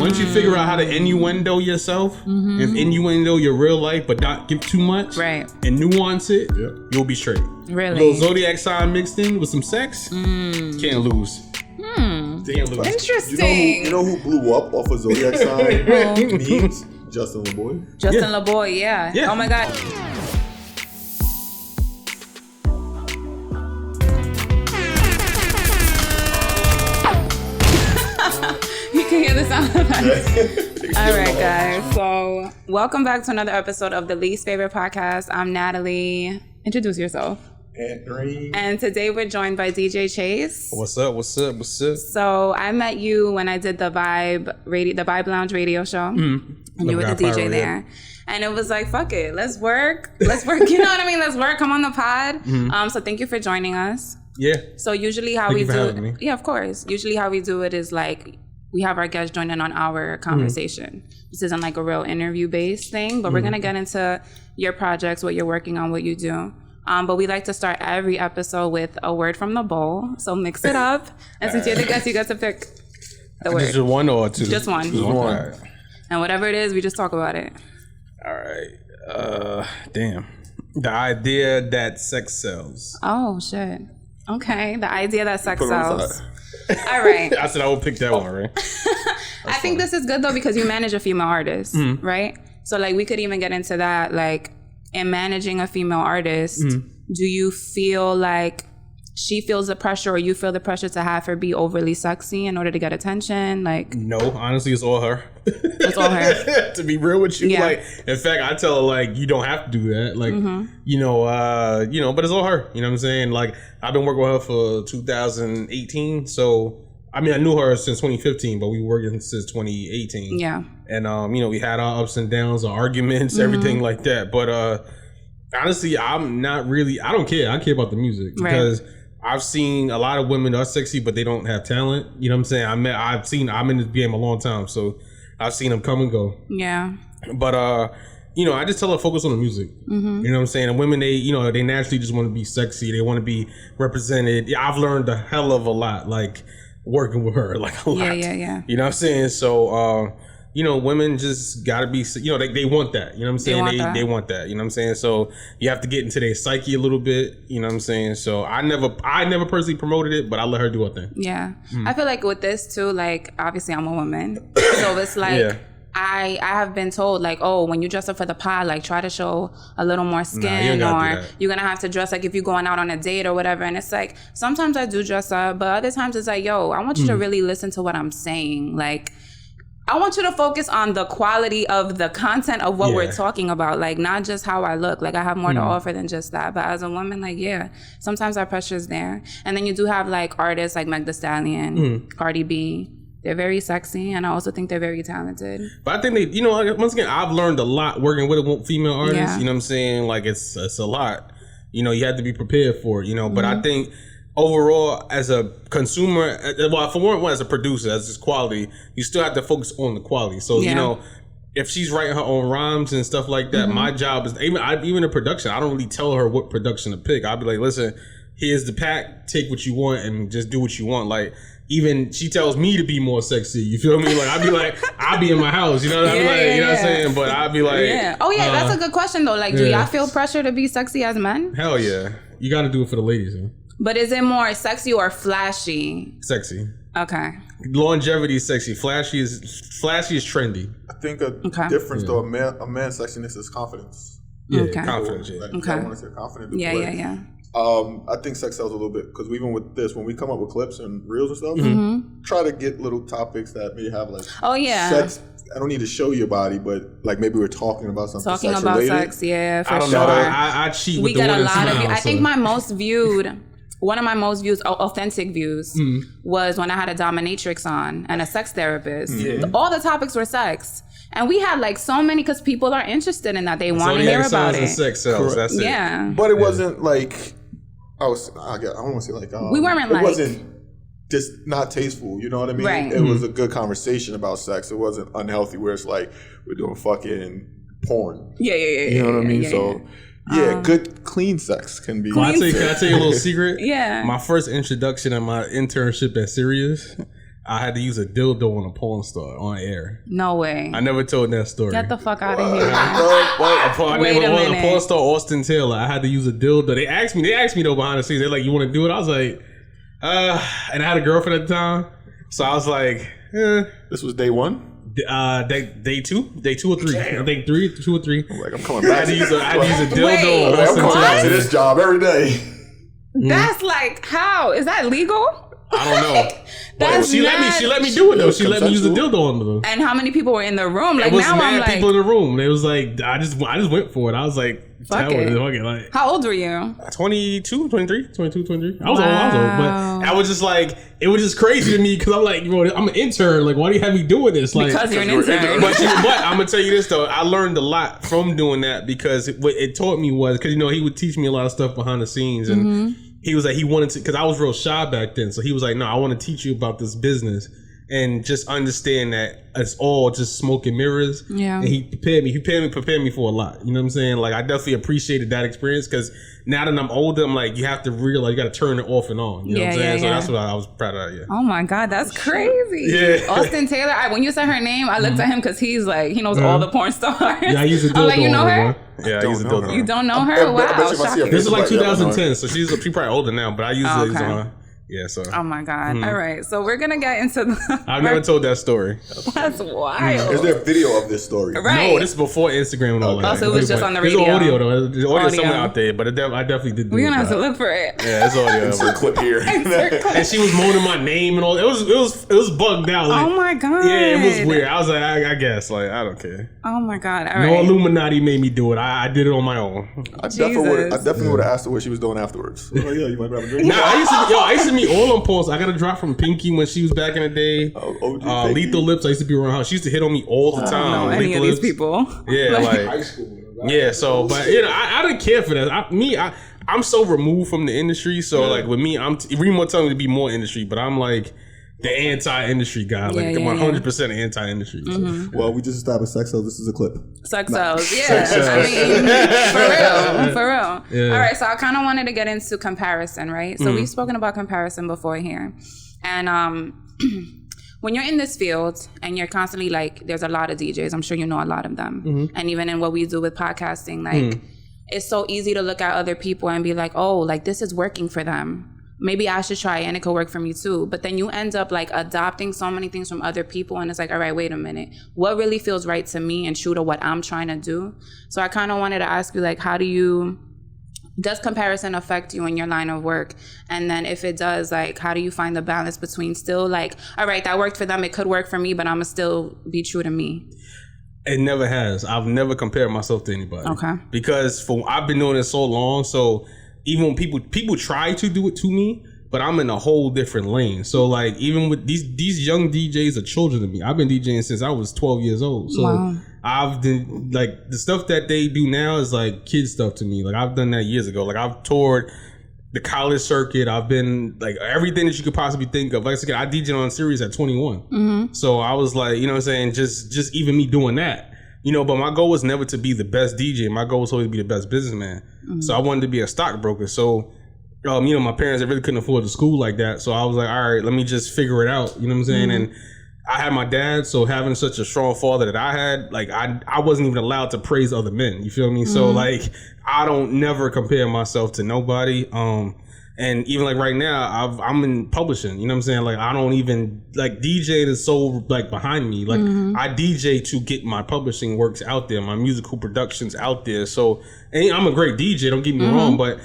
Once you figure out how to innuendo yourself and innuendo your real life, but not give too much, right, and nuance it, you'll be straight. Really, a little zodiac sign mixed in with some sex, can't lose. Can't lose. Interesting. You know who blew up off of zodiac sign memes? Justin LeBoy. Justin LeBoy, yeah. Oh my God. You can hear the sound effects. All right, guys. So, welcome back to another episode of the Least Favorite Podcast. I'm Natalie. Introduce yourself. And today we're joined by DJ Chase. What's up? So I met you when I did the Vibe Lounge radio show. And you were the DJ there. And it was like, fuck it, let's work. You know what I mean? Let's work. Come on the pod. So thank you for joining us. Yeah. So usually how we do it. Yeah, of course. Usually how we do it is like we have our guests join in on our conversation. This isn't like a real interview based thing, but we're gonna get into your projects, what you're working on, what you do. But we like to start every episode with a word from the bowl. So mix it up. And since you're the guest, you get to pick the word. Just one or two? Just one. Just one. Right. And whatever it is, we just talk about it. All right. Damn. The idea that sex sells. Oh, shit. Okay. The idea that sex sells. All right. I said I would pick that one, right? I think this is good, though, because you manage a female artist, right? So, like, we could even get into that, like, in managing a female artist, do you feel like she feels the pressure or you feel the pressure to have her be overly sexy in order to get attention? Like, no, honestly, it's all her. It's all her. To be real with you, like, in fact, I tell her, like, you don't have to do that. Like, you know, but it's all her. You know what I'm saying? Like, I've been working with her for 2018. So, I mean, I knew her since 2015, but we were working since 2018. Yeah. And, you know, we had our ups and downs, our arguments, everything like that. But honestly, I'm not really, I don't care. I care about the music because I've seen a lot of women that are sexy, but they don't have talent. You know what I'm saying? I'm in this game a long time, so I've seen them come and go. Yeah. But, you know, I just tell her focus on the music. You know what I'm saying? And women, they naturally just want to be sexy. They want to be represented. I've learned a hell of a lot, like, working with her, like a lot. Yeah. You know what I'm saying? So, you know, women just gotta be, you know, they want that. You know what I'm saying? They want that. You know what I'm saying? So you have to get into their psyche a little bit. You know what I'm saying? So I never personally promoted it, but I let her do her thing. Yeah. I feel like with this too, like, obviously I'm a woman. So it's like, I have been told, like, oh, when you dress up for the pod, like, try to show a little more skin, or you're gonna have to dress like if you're going out on a date or whatever. And it's like, sometimes I do dress up, but other times it's like, yo, I want you to really listen to what I'm saying. Like, I want you to focus on the quality of the content of what we're talking about, like, not just how I look. Like, I have more to offer than just that. But as a woman, like, sometimes our pressure is there. And then you do have, like, artists like Meg Thee Stallion, Cardi B. They're very sexy, and I also think they're very talented. But I think they, you know, once again, I've learned a lot working with a female artist. You know what I'm saying? Like, it's a lot. You know, you have to be prepared for it, you know. But I think overall, as a consumer, well, for one, as a producer, as this quality, you still have to focus on the quality. So, you know, if she's writing her own rhymes and stuff like that, my job is, even in production, I don't really tell her what production to pick. I'll be like, listen, here's the pack, take what you want and just do what you want. Like, even she tells me to be more sexy. You feel me? Like, I'd be like, I'll be in my house. You know what I mean? Like, you know what I'm saying? But I'd be like, oh yeah, that's a good question though. Like, do y'all feel pressure to be sexy as men? Hell yeah, you got to do it for the ladies. Huh? But is it more sexy or flashy? Sexy. Okay. Longevity is sexy. Flashy is trendy. I think a difference though, a man's sexiness is confidence. Yeah, confidence. Yeah. Like, I want to say confident. Yeah. I think sex sells a little bit because even with this, when we come up with clips and reels and stuff, try to get little topics that may have like sex. I don't need to show your body, but like maybe we're talking about something. Talking about related. Sex, yeah, for sure. I cheat with the one. We get a lot of views. I think my most viewed. One of my most views, authentic views, was when I had a dominatrix on and a sex therapist. All the topics were sex. And we had like so many because people are interested in that. They want to hear about it. Sex sells. That's it. Yeah. But it wasn't like, I don't want to say like, we weren't like. It wasn't just not tasteful, you know what I mean? Right. It was a good conversation about sex. It wasn't unhealthy where it's like, we're doing fucking porn. Yeah. You know what I mean? So. Yeah, good clean sex can be. Can I tell you a little secret? Yeah. My first introduction and my internship at Sirius, I had to use a dildo on a porn star on air. No way. I never told that story. Get the fuck out of here. Wait a minute. A porn star, Austin Taylor. I had to use a dildo. They asked me though behind the scenes. They're like, you want to do it? I was like, and I had a girlfriend at the time. So I was like, This was day one? Day two or three. Damn. I think 2 or 3. I'm like, I'm coming back. I had to use a dildo on Austin I'm coming back to Taylor. this job every day. That's like, how? Is that legal? I don't know. She let me do it though. She let me use a dildo on them. And how many people were in the room? Like, it was now mad I'm like, people in the room. It was like I just went for it. I was like, fuck it. Like, how old were you? 22, 23. I was old, but I was just like, it was just crazy to me because I'm like, bro, I'm an intern. Like, why do you have me doing this? Like, because you're an intern. But I'm gonna tell you this though, I learned a lot from doing that because what it taught me was because he would teach me a lot of stuff behind the scenes and. He was like, he wanted to, because I was real shy back then. So he was like, no, I want to teach you about this business and just understand that it's all just smoke and mirrors. Yeah. And he prepared me for a lot. You know what I'm saying? Like, I definitely appreciated that experience because now that I'm older, I'm like, you have to realize you got to turn it off and on. You know what I'm saying? So that's what I was proud of. Yeah. Oh my God, that's crazy. Yeah. Austin Taylor, when you said her name, I looked at him because he's like, he knows all the porn stars. Yeah, I use a dildo. I'm like, you know her? Yeah, I use a dildo. You don't know her? Wow. This is like 2010, so she's probably older now, but I use it on her. Yeah, so. Oh my God. All right. So we're going to get into the. I've never told that story. That's wild. Is there a video of this story? Right. No, this is before Instagram and all that. Also, it was just on the radio. There's audio though. There's audio somewhere out there, but I definitely did do it. We're going to have to look for it. Yeah, it's audio. There's a clip here. And she was moaning my name and all. It was bugged out. Like, oh my God. Yeah, it was weird. I was like, I guess. Like, I don't care. Oh my God. All right. No Illuminati made me do it. I did it on my own. I definitely would have asked her what she was doing afterwards. Oh yeah, you might have a drink. Nah, I used to meet all them porns. I got a drop from Pinky when she was back in the day. Lethal Lips. I used to be around her. She used to hit on me all the time. I don't know any of these people. Yeah, like high school. Yeah, so but I didn't care for that. I'm so removed from the industry. So like with me, I'm really more telling me to be more industry, but I'm like the anti-industry guy. Like I'm 100% anti-industry. Mm-hmm. So. Well, we just established sex cells. This is a clip. Sex cells, yeah. I mean, for real. Yeah. All right, so I kind of wanted to get into comparison, right? So we've spoken about comparison before here. And when you're in this field and you're constantly like, there's a lot of DJs, I'm sure you know a lot of them. Mm-hmm. And even in what we do with podcasting, like it's so easy to look at other people and be like, oh, like this is working for them. Maybe I should try it and it could work for me too. But then you end up like adopting so many things from other people and it's like, all right, wait a minute. What really feels right to me and true to what I'm trying to do? So I kind of wanted to ask you, like, does comparison affect you in your line of work? And then if it does, like, how do you find the balance between still like, all right, that worked for them, it could work for me, but I'm gonna still be true to me? It never has. I've never compared myself to anybody. Okay. Because I've been doing it so long, so even when people try to do it to me, but I'm in a whole different lane. So like even with these young DJs are children to me. I've been DJing since I was 12 years old. So wow. I've been like the stuff that they do now is like kid stuff to me. Like I've done that years ago. Like I've toured the college circuit. I've been like everything that you could possibly think of. Like I said, I DJed on series at 21. Mm-hmm. So I was like, you know what I'm saying? Just even me doing that. You know, but my goal was never to be the best DJ. My goal was always to be the best businessman. Mm-hmm. So I wanted to be a stockbroker. So, you know, my parents, they really couldn't afford the school like that. So I was like, all right, let me just figure it out. You know what I'm saying? Mm-hmm. And I had my dad. So having such a strong father that I had, like, I wasn't even allowed to praise other men. You feel me? Mm-hmm. So, like, I don't never compare myself to nobody. And even like right now, I'm in publishing, you know what I'm saying? Like I don't even, like DJ is so like behind me. Like I DJ to get my publishing works out there, my musical productions out there. So, and I'm a great DJ, don't get me wrong, but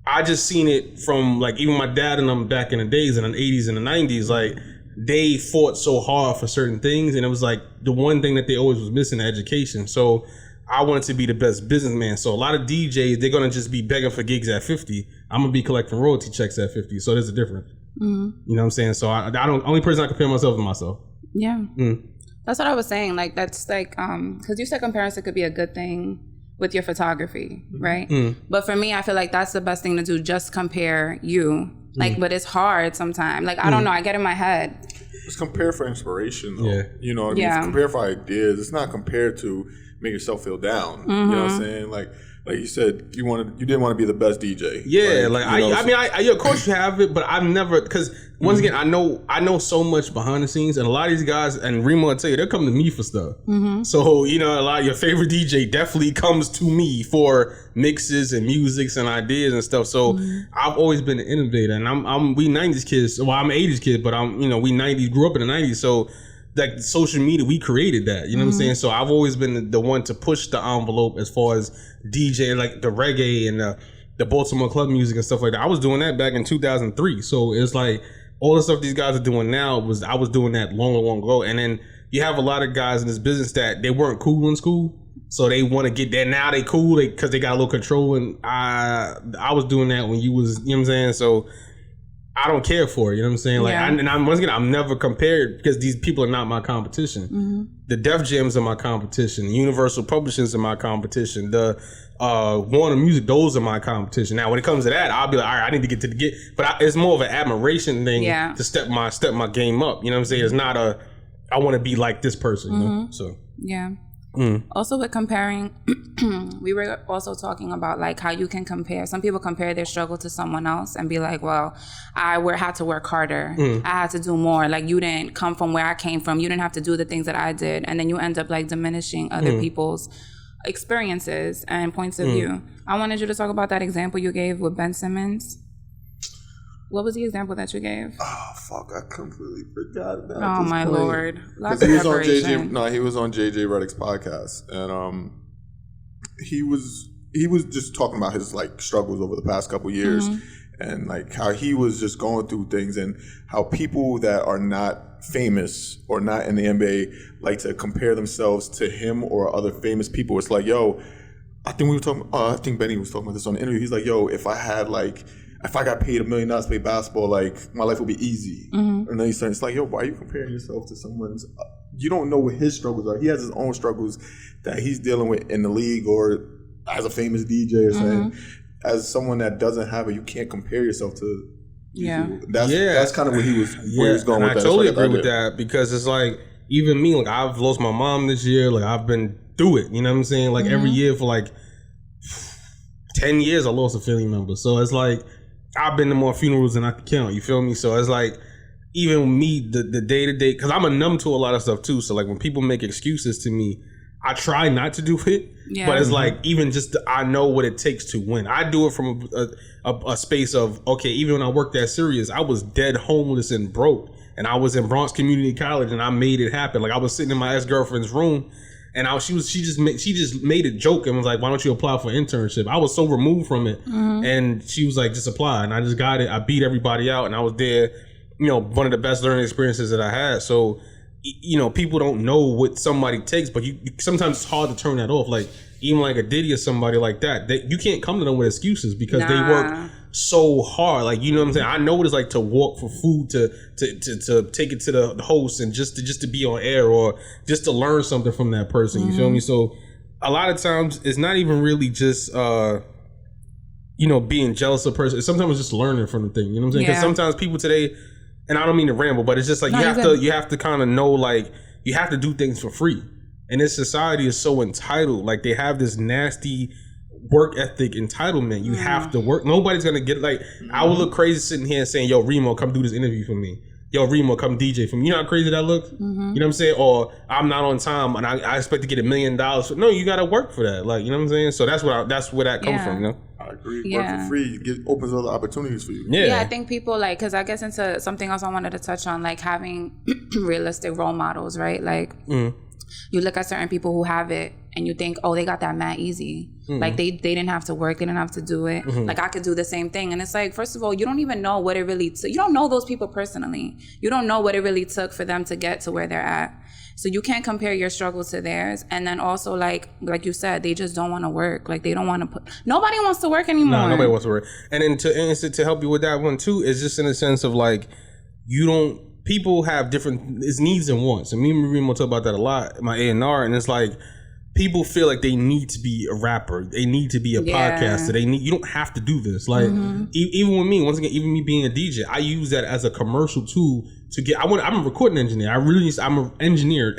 I just seen it from like even my dad and them back in the days in the 80s and the 90s, like they fought so hard for certain things. And it was like the one thing that they always was missing, education. So I wanted to be the best businessman. So a lot of DJs, they're going to just be begging for gigs at 50. I'm going to be collecting royalty checks at 50. So there's a difference. You know what I'm saying? So I don't, only person I compare myself to myself. Yeah. That's what I was saying. Like, that's like, because you said comparison could be a good thing with your photography, right? But for me, I feel like that's the best thing to do. Just compare you. Like, but it's hard sometimes. Like, I don't know. I get in my head. It's compare for inspiration, though. Yeah. You know, it's compare for ideas. It's not compared to make yourself feel down. You know what I'm saying? Like, like you said, you didn't want to be the best DJ. Yeah, I of course you have it, but I've never, because once again, I know so much behind the scenes, and a lot of these guys, and Remo will tell you, they'll come to me for stuff. So, a lot of your favorite DJ definitely comes to me for mixes and musics and ideas and stuff. So I've always been an innovator, and we 90s kids. Well, I'm an 80s kid, but we 90s, grew up in the 90s. So like social media, we created that, you know what I'm saying? So I've always been the one to push the envelope as far as DJ, like the reggae and the Baltimore club music and stuff like that. I was doing that back in 2003. So it's like all the stuff these guys are doing now I was doing that long ago. And then you have a lot of guys in this business that they weren't cool in school. So they want to get there. Now they cool because they got a little control. And I was doing that when you was, you know what I'm saying? So I don't care for it, you know what I'm saying? Like, once again, I'm never compared because these people are not my competition. The Def Jams are my competition. Universal Publishing's are my competition. The Warner Music, those are my competition. Now, when it comes to that, I'll be like, all right, I need to get to the get. But it's more of an admiration thing to step my game up. You know what I'm saying? It's not I want to be like this person. You know? So yeah. Also with comparing, we were also talking about like how you can compare. Some people compare their struggle to someone else and be like, well, I had to work harder. I had to do more. Like you didn't come from where I came from. You didn't have to do the things that I did. And then you end up like diminishing other people's experiences and points of view. I wanted you to talk about that example you gave with Ben Simmons. What was the example that you gave? Oh fuck! I completely forgot about. Oh my lord! Because he was on JJ. No, he was on JJ Redick's podcast, and he was just talking about his like struggles over the past couple years, and like how he was just going through things, and how people that are not famous or not in the NBA like to compare themselves to him or other famous people. It's like, yo, I think Benny was talking about this on the interview. He's like, yo, if I got paid $1 million to play basketball, like my life would be easy. And then he's saying, it's like, yo, why are you comparing yourself to someone's? You don't know what his struggles are. He has his own struggles that he's dealing with in the league or as a famous DJ or something. As someone that doesn't have it, you can't compare yourself to. That's kind of where he was going with that. I totally agree with that because it's like even me, like I've lost my mom this year. Like I've been through it. You know what I'm saying? Like every year for like 10 years, I lost a family member. So it's like. I've been to more funerals than I can count. You feel me? So it's like, even me, the day to day, because I'm a numb to a lot of stuff too. So like when people make excuses to me, I try not to do it. But it's like even just I know what it takes to win. I do it from a space of okay. Even when I worked at Sirius, I was dead homeless and broke, and I was in Bronx Community College, and I made it happen. Like I was sitting in my ex-girlfriend's room. And she just made a joke and was like, why don't you apply for an internship? I was so removed from it. And she was like, just apply. And I just got it. I beat everybody out and I was there, one of the best learning experiences that I had. So, people don't know what somebody takes, but sometimes it's hard to turn that off. Like even like a Diddy or somebody like that, you can't come to them with excuses because they work so hard. Like, you know what I'm saying? I know what it's like to walk for food, to take it to the host and just to be on air or just to learn something from that person. You feel me? So a lot of times it's not even really just, being jealous of a person. Sometimes it's just learning from the thing. You know what I'm saying? Because sometimes people today, and I don't mean to ramble, but it's just like you have to kind of know, like, you have to do things for free. And this society is so entitled. Like they have this nasty work ethic entitlement. You have to work. Nobody's gonna get like I would look crazy sitting here and saying, yo, Remo, come do this interview for me. Yo, Remo, come DJ for me. You know how crazy that looks? You know what I'm saying? Or I'm not on time and I expect to get $1 million. No, you gotta work for that. Like, you know what I'm saying? So that's where that comes from, you know? I agree. Work for free opens other opportunities for you. Yeah, I think people like, because I guess into something else I wanted to touch on, like having realistic role models, right? Like you look at certain people who have it and you think, oh, they got that mad easy. Like they didn't have to work, they didn't have to do it. Like I could do the same thing. And it's like, first of all, you don't even know what it really took. You don't know those people personally. You don't know what it really took for them to get to where they're at. So you can't compare your struggle to theirs. And then also like you said, they just don't want to work. Like they don't want to nobody wants to work anymore. No, nobody wants to work. And then to help you with that one too, is just in a sense of like, people have different needs and wants. And me and Remo talk about that a lot, my A&R, and it's like, people feel like they need to be a rapper, they need to be a podcaster, you don't have to do this. Like even with me, once again, even me being a DJ, I use that as a commercial tool to get. I'm a recording engineer. I'm an engineer.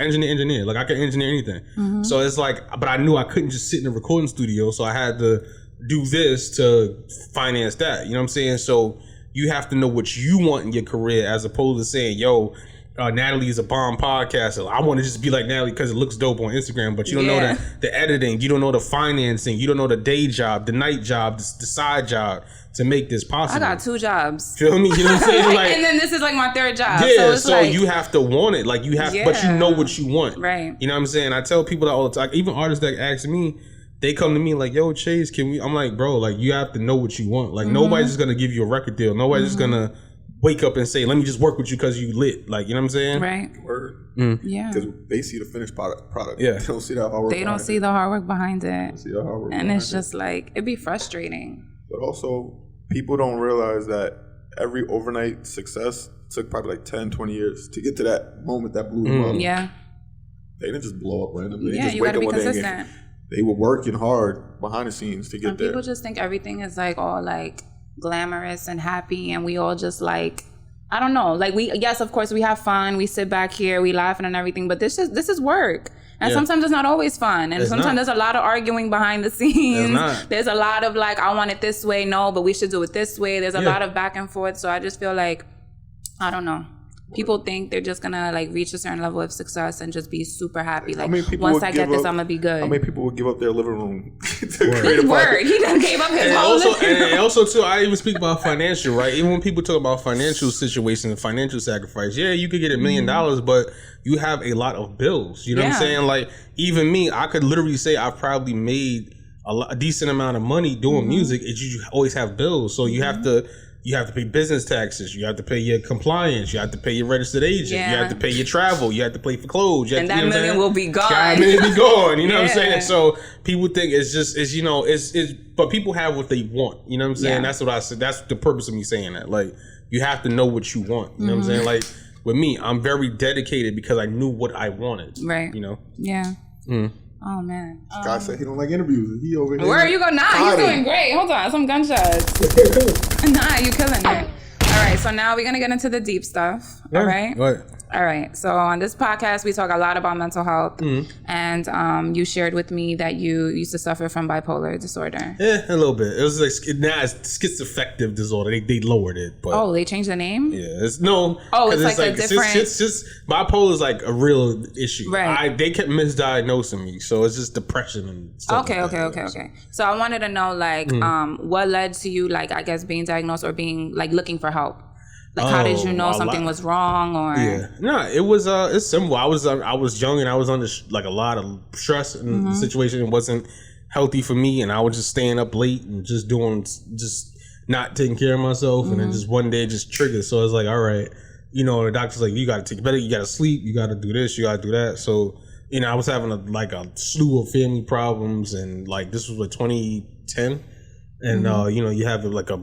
Like I can engineer anything. So it's like, but I knew I couldn't just sit in a recording studio, so I had to do this to finance that. You know what I'm saying? So you have to know what you want in your career, as opposed to saying, yo, Natalie is a bomb podcaster. I want to just be like Natalie because it looks dope on Instagram, but you don't know the editing, you don't know the financing, you don't know the day job, the night job, the side job to make this possible. I got 2 jobs. Feel me? You know what I'm saying? Like, and then this is like my 3rd job. Yeah, so you have to want it. Like you have, but you know what you want. Right. You know what I'm saying? I tell people that all the time. Even artists that ask me, they come to me like, yo, Chase, can we? I'm like, bro, like you have to know what you want. Like nobody's just gonna give you a record deal. Nobody's just gonna wake up and say, let me just work with you because you lit. Like, you know what I'm saying? Right. Word. Yeah. Because they see the finished product. Yeah. They don't see the hard work. They don't see the hard work behind it. They don't see the hard work. And it's just like, it'd be frustrating. But also, people don't realize that every overnight success took probably like 10, 20 years to get to that moment that blew them up. Yeah. They didn't just blow up randomly. They Yeah, just you wake gotta up be one day consistent. they were working hard behind the scenes to get there. People just think everything is like all like glamorous and happy, and we all just like, I don't know, like yes, of course we have fun, we sit back here, we laughing and everything, but this is work. And sometimes it's not always fun. And sometimes there's a lot of arguing behind the scenes. There's a lot of like, I want it this way, no, but we should do it this way. There's a lot of back and forth. So I just feel like, I don't know. People think they're just gonna like reach a certain level of success and just be super happy. Like, once I get this, I'm gonna be good. How many people would give up their living room to create a podcast? He done gave up his whole living room. And also too, I even speak about financial, right? Even when people talk about financial situations and financial sacrifice, you could get $1 million, but you have a lot of bills. You know what I'm saying? Like, even me, I could literally say I've probably made a decent amount of money doing music. You always have bills, so you have to. You have to pay business taxes. You have to pay your compliance. You have to pay your registered agent. You have to pay your travel. You have to pay for clothes. And that $1 million will be gone. That $1 million will be gone. You know what I'm saying? So people think it's but people have what they want. You know what I'm saying? That's what I said. That's the purpose of me saying that. Like, you have to know what you want. You know what I'm saying? Like, with me, I'm very dedicated because I knew what I wanted. Right. You know? Yeah. Oh man. Guy said he don't like interviews. He over here. Where are you going? Nah, you doing great. Hold on, some gunshots. Nah, you killing it. All right, so now we're gonna get into the deep stuff. All right. Right. All right. So on this podcast, we talk a lot about mental health, and you shared with me that you used to suffer from bipolar disorder. Yeah, a little bit. It was like now it's schizoaffective disorder. They lowered it, but they changed the name. Yeah, it's no. Oh, it's like a different. It's just bipolar is like a real issue. Right. They kept misdiagnosing me, so it's just depression and stuff. Okay. So I wanted to know, like, what led to you, like, I guess, being diagnosed or being like looking for help. Like, how did you know something was wrong? Or it was it's simple. I was young and I was under like a lot of stress, and the situation wasn't healthy for me, and I was just staying up late and just not taking care of myself, and then just one day it just triggered. So I was like, all right, the doctor's like, you got to take better, you got to sleep, you got to do this, you got to do that. So I was having a slew of family problems, and like this was 2010. And you have like a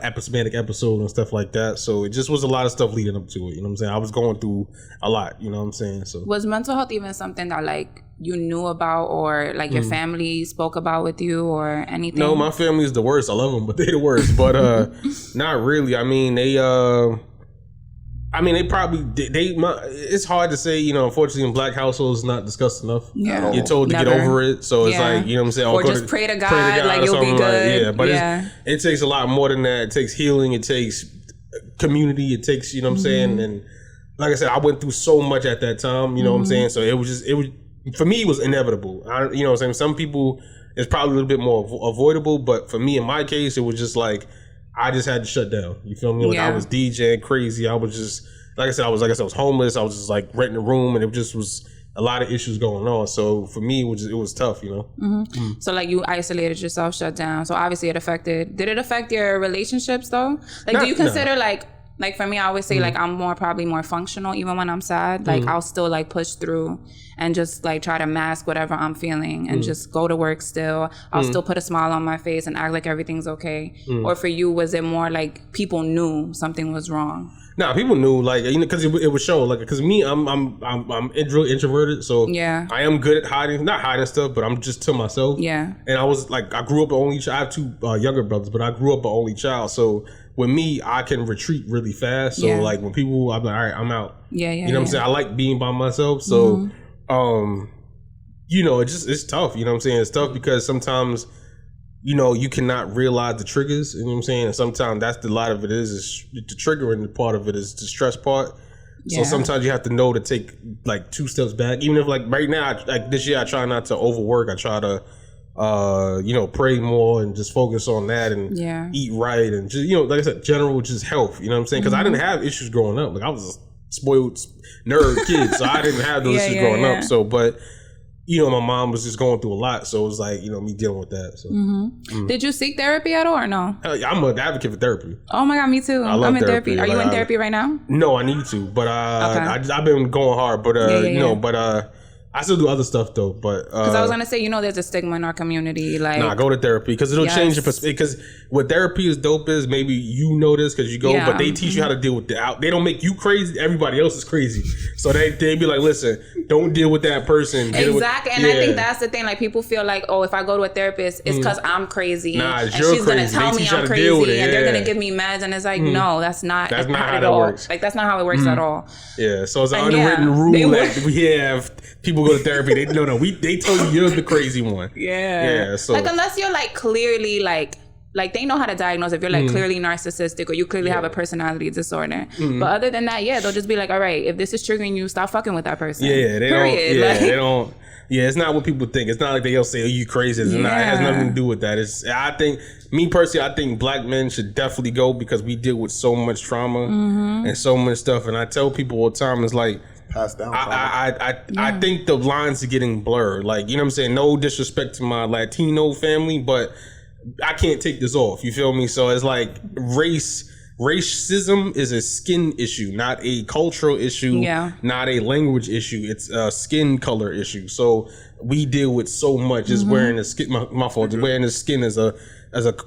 episodic episode and stuff like that. So it just was a lot of stuff leading up to it. You know what I'm saying? I was going through a lot. You know what I'm saying? So was mental health even something that like you knew about, or like your family spoke about with you, or anything? No, my family is the worst. I love them, but they're the worst. But not really. I mean, they probably it's hard to say, unfortunately in black households it's not discussed enough. Yeah. You're told to get over it. So it's like, you know what I'm saying? Or just pray to God, like you'll be good. But it takes a lot more than that. It takes healing. It takes community. It takes, you know what I'm saying? And like I said, I went through so much at that time, you know what I'm saying? So it was for me, it was inevitable. You know what I'm saying? Some people, it's probably a little bit more avoidable, but for me, in my case, it was just like, I just had to shut down. You feel me? Like I was DJing crazy. I was just, like I said, I was homeless. I was just like renting a room, and it just was a lot of issues going on. So for me, it was tough, So like you isolated yourself, shut down. So obviously did it affect your relationships though? Like, do you consider like like for me, I always say like I'm probably more functional even when I'm sad. Like I'll still like push through and just like try to mask whatever I'm feeling and just go to work still. I'll still put a smile on my face and act like everything's okay. Or for you, was it more like people knew something was wrong? Nah, people knew, like, you know, because it would show, like, because me, I'm really introverted, so yeah, I am good at not hiding stuff, but I'm just to myself. Yeah. And I was like, I grew up an only child. I have two younger brothers, but I grew up an only child, so with me, I can retreat really fast. So like when people, I'm like, all right, I'm out. Yeah. You know what I'm saying? I like being by myself, so you know, it's tough. You know what I'm saying? It's tough because sometimes, you know, you cannot realize the triggers, you know what I'm saying? And sometimes that's a lot of it is the triggering part of it is the stress part. So sometimes you have to know to take like 2 steps back. Even if like right now, like this year, I try not to overwork. I try to, you know, pray more and just focus on that and eat right. And just, you know, like I said, general just health, you know what I'm saying? Because I didn't have issues growing up. Like I was a spoiled nerd kid, so I didn't have those issues growing up. So, but you know, my mom was just going through a lot, so it was like, you know, me dealing with that. So, Did you seek therapy at all or no? I'm an advocate for therapy. Oh my God, me too. I'm in therapy. Are you in therapy right now? No, I need to, but I've been going hard, but you know, but I still do other stuff though. But because I was gonna say, you know, there's a stigma in our community. Like, nah, go to therapy because it'll change your perspective. Because what therapy is dope is maybe you know this because you go, but they teach you how to deal with they don't make you crazy. Everybody else is crazy, so they be like, listen, don't deal with that person. Exactly, and I think that's the thing. Like people feel like, oh, if I go to a therapist, it's because I'm crazy, and she's gonna tell me I'm crazy, and they're gonna give me meds, and it's like, no, that's not how that works. Like that's not how it works at all. Yeah, so it's an unwritten rule that we have. People go to therapy. They tell you you're the crazy one. Yeah. So like unless you're like clearly like they know how to diagnose if you're like clearly narcissistic or you clearly have a personality disorder. But other than that, they'll just be like, all right, if this is triggering you, stop fucking with that person. They don't. Yeah, it's not what people think. It's not like they'll say, "Oh, you crazy." It has nothing to do with that. I think Black men should definitely go because we deal with so much trauma and so much stuff. And I tell people all the time, it's like, passed down. I think the lines are getting blurred. Like, you know what I'm saying? No disrespect to my Latino family, but I can't take this off. You feel me? So it's like racism is a skin issue, not a cultural issue, not a language issue. It's a skin color issue. So we deal with so much. Just wearing the skin. My fault. Wearing the skin as a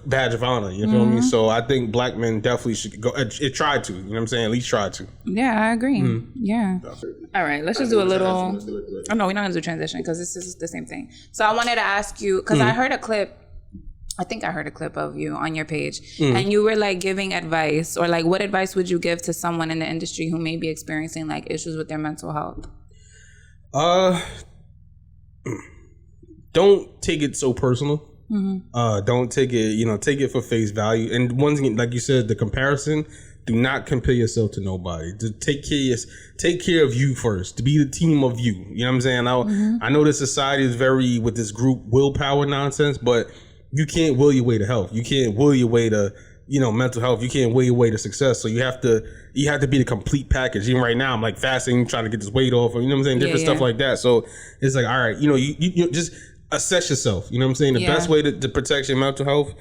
badge of honor. You feel me? So I think Black men definitely should go. It tried to. You know what I'm saying? At least try to. Yeah, I agree. Yeah. All right, let's just do a little. Oh no, we're not gonna do transition because this is the same thing. So I wanted to ask you because I heard a clip. I think I heard a clip of you on your page and you were like giving advice or like what advice would you give to someone in the industry who may be experiencing like issues with their mental health? Don't take it so personal. Don't take it, take it for face value. And once again, like you said, the comparison, do not compare yourself to nobody. To take care of you first, to be the team of you. You know what I'm saying? I know this society is very with this group willpower nonsense, but you can't will your way to health. You can't will your way to, mental health. You can't will your way to success. So you have to be the complete package. Even right now, I'm like fasting, trying to get this weight off, or you know what I'm saying, different stuff like that. So it's like, all right, you just assess yourself. You know what I'm saying? The best way to protect your mental health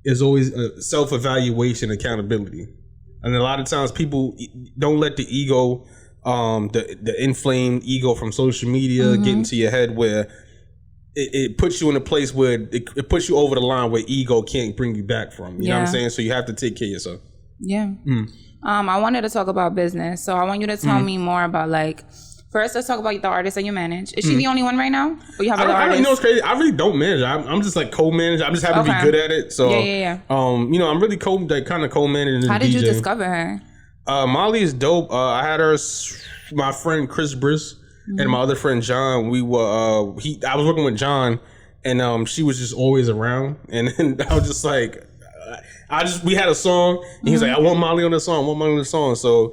is always self-evaluation, accountability. And a lot of times people don't let the ego, the inflamed ego from social media get into your head where it puts you in a place where it puts you over the line where ego can't bring you back from. You know what I'm saying? So you have to take care of yourself. Yeah. I wanted to talk about business. So I want you to tell me more about first let's talk about the artist that you manage. Is she the only one right now? Or you have other artists? I know it's crazy. I really don't manage. I'm just like co-manage. I'm just happy to be good at it. So I'm really kind of co-managing. How did you discover her? Molly is dope. I had her, my friend Chris Briss. And my other friend John, we were I was working with John, and she was just always around. And then I was just like, we had a song, and he was like, I want Molly on the song, So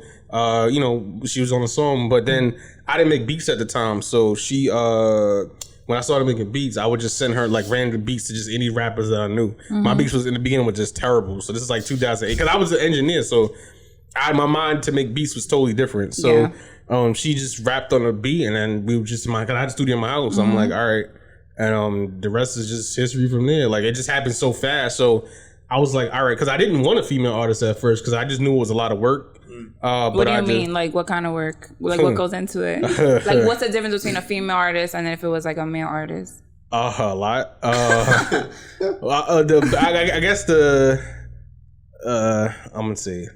she was on the song, but then I didn't make beats at the time, so she when I started making beats, I would just send her like random beats to just any rappers that I knew. My beats was in the beginning was just terrible. So this is like 2008 because I was an engineer, so my mind to make beats was totally different. So she just rapped on a beat, and then we were just I had a studio in my house. I'm like, all right, and the rest is just history from there. Like it just happened so fast. So I was like, all right, because I didn't want a female artist at first because I just knew it was a lot of work. What do you mean? Like, what kind of work? Like, what goes into it? Like, what's the difference between a female artist and if it was like a male artist? A lot. I guess I'm gonna say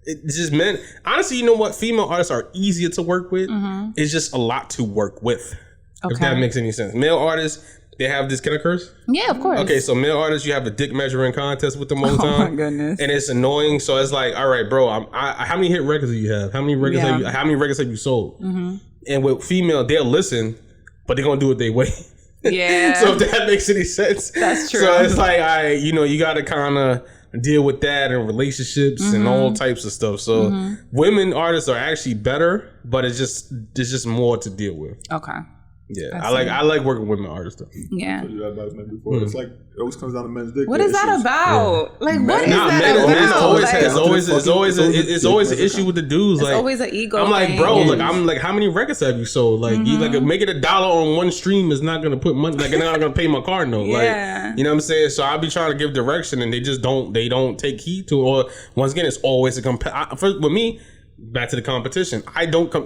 it's just men. Honestly, you know what? Female artists are easier to work with. Mm-hmm. It's just a lot to work with. Okay. If that makes any sense. Male artists, they have this. Can I curse? Yeah, of course. Okay, so male artists, you have a dick measuring contest with them all the time. Oh my goodness! And it's annoying. So it's like, all right, bro. How many hit records do you have? How many records? How many records have you sold? Mm-hmm. And with female, they'll listen, but they're gonna do it their way. Yeah. So if that makes any sense, that's true. So it's like, you got to kind of deal with that and relationships and all types of stuff. So women artists are actually better, but it's just more to deal with. Okay. Yeah, I like working with women artists though. Yeah. It's like it always comes down to men's dick. What is that about? Yeah. Like what is that about? It's always an issue with the dudes. It's always an ego. I'm like, bro, I'm like, how many records have you sold? Like, you like making $1 on one stream is not gonna put money. Like, they're not gonna pay my car note. Like, you know what I'm saying? So I'll be trying to give direction, and they just don't take heed to it. Or once again, it's always a with me. Back to the competition.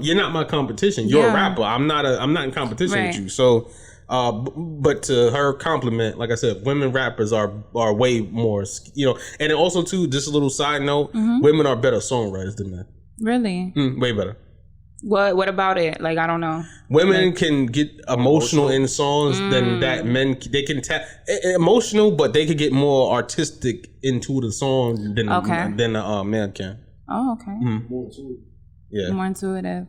You're not my competition. You're a rapper. I'm not in competition with you. So, but to her compliment, like I said, women rappers are way more, and also too, just a little side note, women are better songwriters than men. Really? Way better. What about it? Like, I don't know. Women can get emotional in songs than that men. They can emotional, but they can get more artistic into the song than a man can. Oh, okay. More intuitive. Yeah. More intuitive.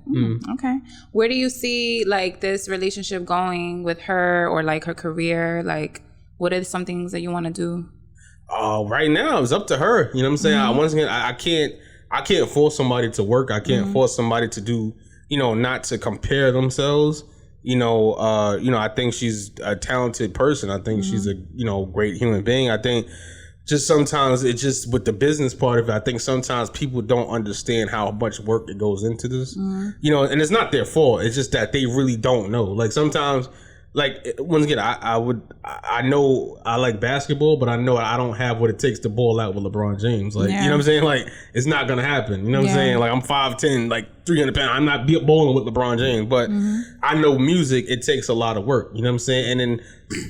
Okay. Where do you see like this relationship going with her or like her career? Like, what are some things that you want to do? Right now it's up to her. You know what I'm saying? Once again, I can't force somebody to work. I can't force somebody to do, not to compare themselves. I think she's a talented person. I think she's a, great human being. I think just sometimes it's just with the business part of it, I think sometimes people don't understand how much work it goes into this, and it's not their fault. It's just that they really don't know. Like sometimes, like once again, I know I like basketball, but I know I don't have what it takes to ball out with LeBron James. Like, you know what I'm saying? Like, it's not going to happen. You know what I'm saying? Like, I'm 5'10", like 300 pounds. I'm not bowling with LeBron James, but I know music, it takes a lot of work. You know what I'm saying? And then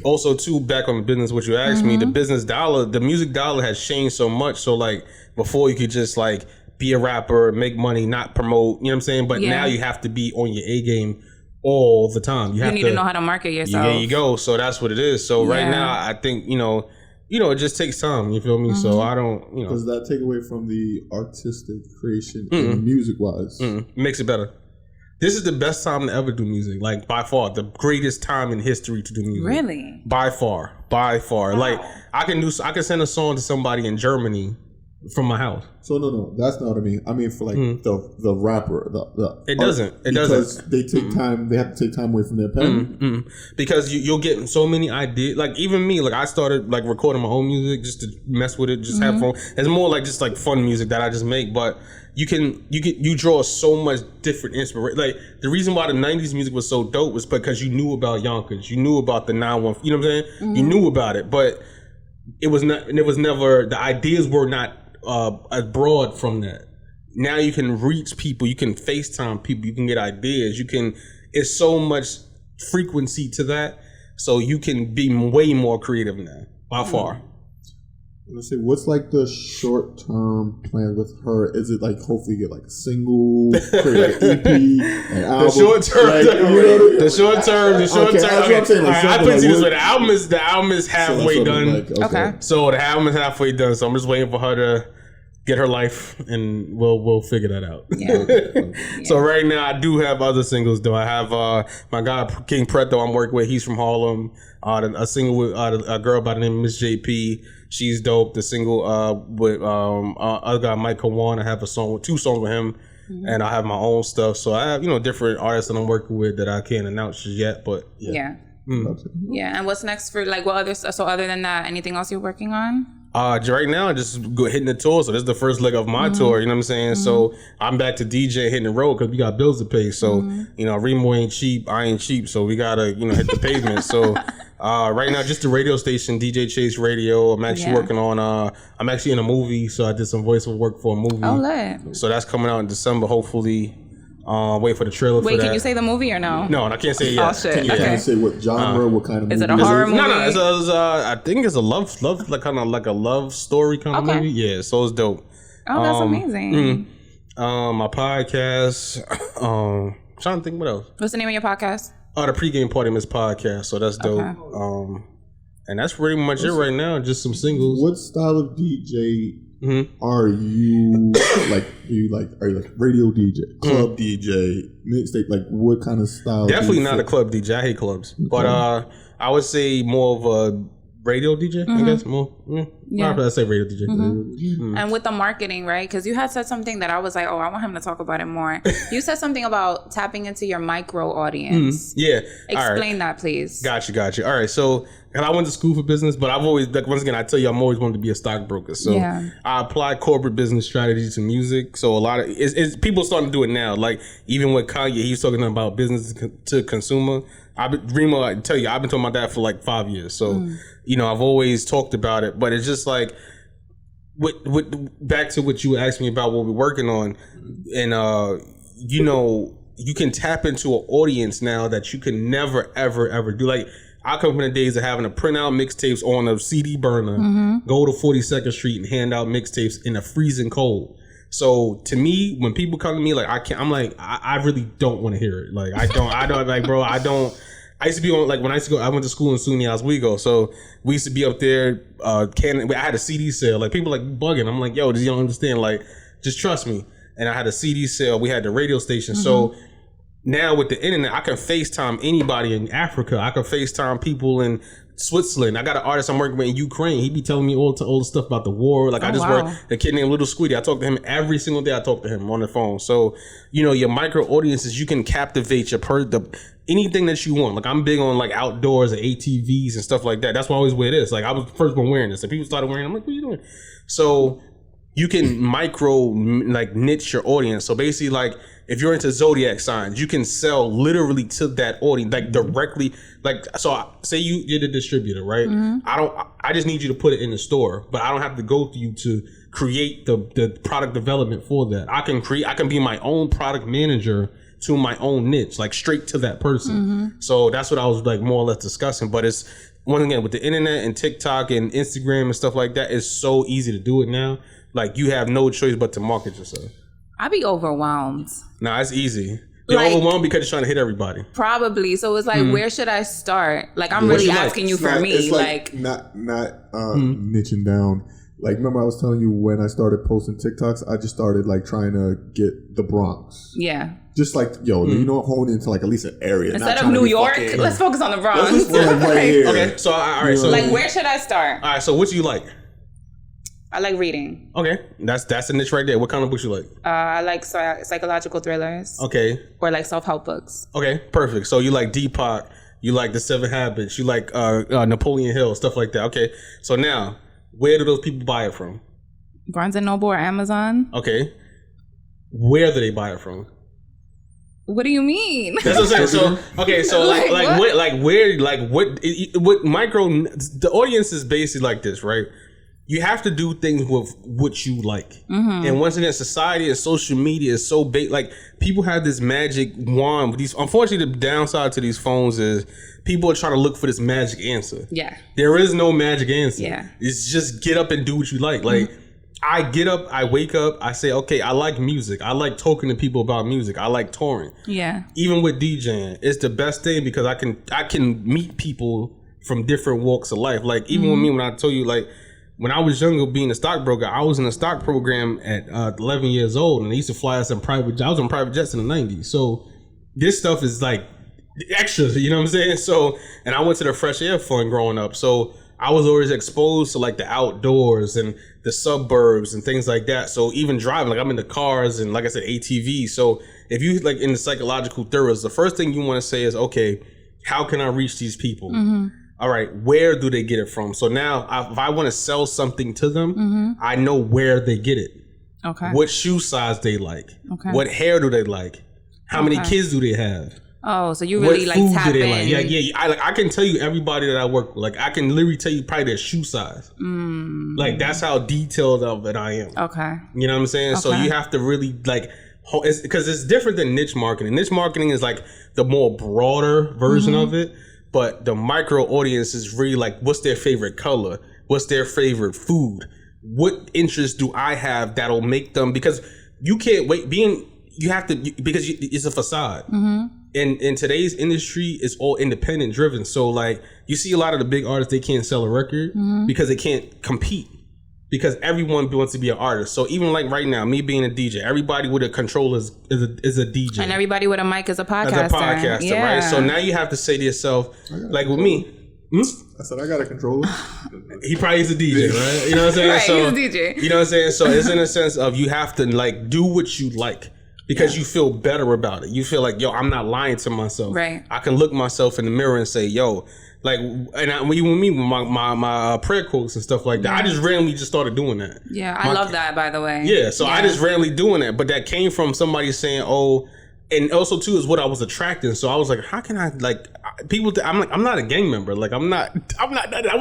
also too, back on the business, what you asked me, the music dollar has changed so much. So like before you could just like be a rapper, make money, not promote, you know what I'm saying? But now you have to be on your A game all the time. You need to know how to market yourself. There you go. So that's what it is. So right now, I think, it just takes time. You feel me? So I don't, Does that take away from the artistic creation music-wise? Makes it better. This is the best time to ever do music. Like, by far. The greatest time in history to do music. Really? By far. Wow. Like, I can send a song to somebody in Germany from my house. So no, that's not what I mean. I mean for like the rapper. It doesn't. Because they take time. They have to take time away from their pen. Because you'll get so many ideas. Like even me, like I started like recording my own music just to mess with it, just have fun. It's more like just like fun music that I just make. But you draw so much different inspiration. Like the reason why the '90s music was so dope was because you knew about Yonkers, you knew about the 911. You know what I'm saying? You knew about it, but it was never. The ideas were not abroad from that. Now you can reach people, you can FaceTime people, you can get ideas, it's so much frequency to that, so you can be way more creative now, by far. Let's see, what's like the short-term plan with her? Is it like hopefully get like a single, create an EP, an album? The short term. I put it this way: the album is halfway done. So the album is halfway done. So I'm just waiting for her to get her life, and we'll figure that out. Yeah. So right now I do have other singles though. I have my guy King Preto I'm working with. He's from Harlem. A single with a girl by the name of Miss JP. She's dope. The single with other guy Microaudience. I have two songs with him, and I have my own stuff. So I have different artists that I'm working with that I can't announce yet. But yeah. Yeah. And what's next for like what others? So other than that, anything else you're working on? Right now, just hitting the tour. So this is the first leg of my tour. You know what I'm saying? So I'm back to DJ hitting the road because we got bills to pay. So Remo ain't cheap. I ain't cheap. So we gotta hit the pavement. So Right now, just the radio station, DJ Chase Radio. I'm actually working on. I'm actually in a movie, so I did some voiceover work for a movie. Oh, lit. So that's coming out in December, hopefully. Wait for the trailer. Wait, can you say the movie or no? No, I can't say it yet. Oh shit! Can you say what genre, what kind of movie? Is it a horror movie? No. It's I think it's a love, like kind of like a love story kind of movie. Yeah, so it's dope. Oh, that's amazing. My podcast. Trying to think what else. What's the name of your podcast? The Pregame Party Miss Podcast. So that's dope. Okay. And that's pretty much it right now. Just some singles. What style of DJ are you like? Are you like radio DJ, club DJ, mixtape? Like what kind of style? Definitely not a club DJ. I hate clubs, but I would say more of a radio DJ. I guess more. I'd say radio DJ. And with the marketing, right? Because you had said something that I was like, oh, I want him to talk about it more. You said something about tapping into your micro audience. Yeah. Explain that, please. Got you. All right. So, and I went to school for business, but I've always, like, once again, I tell you, I'm always wanted to be a stockbroker. So I applied corporate business strategies to music. So a lot of it's people starting to do it now. Like even with Kanye, he's talking about business to consumer. Remo, I tell you, I've been talking about that for like 5 years. So, I've always talked about it, but it's just like, back to what you asked me about what we're working on. And, you can tap into an audience now that you can never, ever, ever do. Like, I come from the days of having to print out mixtapes on a CD burner, go to 42nd Street and hand out mixtapes in a freezing cold. So to me, when people come to me, like I really don't want to hear it. Like I don't like, bro. I used to be on, like, when I used to go, I went to school in SUNY Oswego. So we used to be up there, I had a CD sale. Like people like bugging. I'm like, yo, you don't understand. Like, just trust me. And I had a CD sale. We had the radio station. So now with the internet, I can FaceTime anybody in Africa. I can FaceTime people in Switzerland. I got an artist I'm working with in Ukraine. He be telling me all the stuff about the war. Like, I just work a kid named Little Squiddy. I talk to him every single day. I talk to him on the phone. So, your micro audiences, you can captivate anything that you want. Like, I'm big on like outdoors and ATVs and stuff like that. That's why I always wear this. Like, I was the first one wearing this, and people started wearing it. I'm like, what are you doing? So you can niche your audience. So basically, like, if you're into zodiac signs, you can sell literally to that audience, like directly. Like, so say you're the distributor, right? I just need you to put it in the store, but I don't have to go through you to create the product development for that. I can be my own product manager to my own niche, like straight to that person. So that's what I was like more or less discussing. But it's, once again, with the internet and TikTok and Instagram and stuff like that, it's so easy to do it now. Like, you have no choice but to market yourself. I'd be overwhelmed. Nah, it's easy. You're overwhelmed because you're trying to hit everybody. Probably. So it's like, where should I start? Like, I'm really asking you for me. It's like not niching down. Like, remember I was telling you when I started posting TikToks, I just started like trying to get the Bronx. Yeah. Just like, hone into like at least an area. Instead of New York, let's focus on the Bronx. Let's just right here. Okay, so all right. So like, where should I start? All right. So what do you like? I like reading. Okay, that's a niche right there. What kind of books you like? I like psychological thrillers. Okay. Or like self-help books. Okay, perfect. So you like Deepak, you like The 7 Habits, you like Napoleon Hill, stuff like that. Okay, so now, where do those people buy it from? Barnes & Noble or Amazon. Okay. Where do they buy it from? What do you mean? That's what I'm saying. So okay, so what micro, the audience is basically like this, right? You have to do things with what you like. And once again, society and social media is so big. Like, people have this magic wand with these. Unfortunately, the downside to these phones is people are trying to look for this magic answer. Yeah. There is no magic answer. Yeah. It's just get up and do what you like. Like, I get up, I wake up, I say, okay, I like music. I like talking to people about music. I like touring. Yeah. Even with DJing, it's the best thing because I can meet people from different walks of life. Like, even with me, when I told you, like, when I was younger, being a stockbroker, I was in a stock program at 11 years old, and they used to fly us in private. I was on private jets in the 90s, so this stuff is like extras. You know what I'm saying? So, and I went to the Fresh Air Fund growing up, so I was always exposed to like the outdoors and the suburbs and things like that. So even driving, like I'm in the cars and, like I said, ATVs. So if you like in the psychological thrillers, the first thing you want to say is, okay, how can I reach these people? All right, where do they get it from? So now, if I want to sell something to them, I know where they get it. Okay. What shoe size they like. Okay. What hair do they like? How many kids do they have? Oh, so you really like tap in. Yeah. I can tell you everybody that I work with. Like I can literally tell you probably their shoe size. Like that's how detailed of it I am. Okay. You know what I'm saying? Okay. So you have to really like, because it's different than niche marketing. Niche marketing is like the more broader version of it. But the micro audience is really like, what's their favorite color? What's their favorite food? What interests do I have that'll make them? Because you can't wait because it's a facade. In today's industry, it's all independent driven. So like you see a lot of the big artists, they can't sell a record because they can't compete. Because everyone wants to be an artist. So even like right now, me being a DJ, everybody with a controller is a DJ. And everybody with a mic is a podcaster. Right? So now you have to say to yourself, like with me. I said, I got a controller. He probably is a DJ, right? You know what I'm saying? Right, so, he's a DJ. You know what I'm saying? So it's in a sense of you have to like do what you like. Because you feel better about it. You feel like, yo, I'm not lying to myself. Right. I can look myself in the mirror and say, yo, like, and when you with my prayer quotes and stuff like that, I just randomly just started doing that. Yeah, I love that, by the way. Yeah, so I just randomly doing that. But that came from somebody saying, oh, and also too is what I was attracting. So I was like, how can I like people? I'm not a gang member. Like I went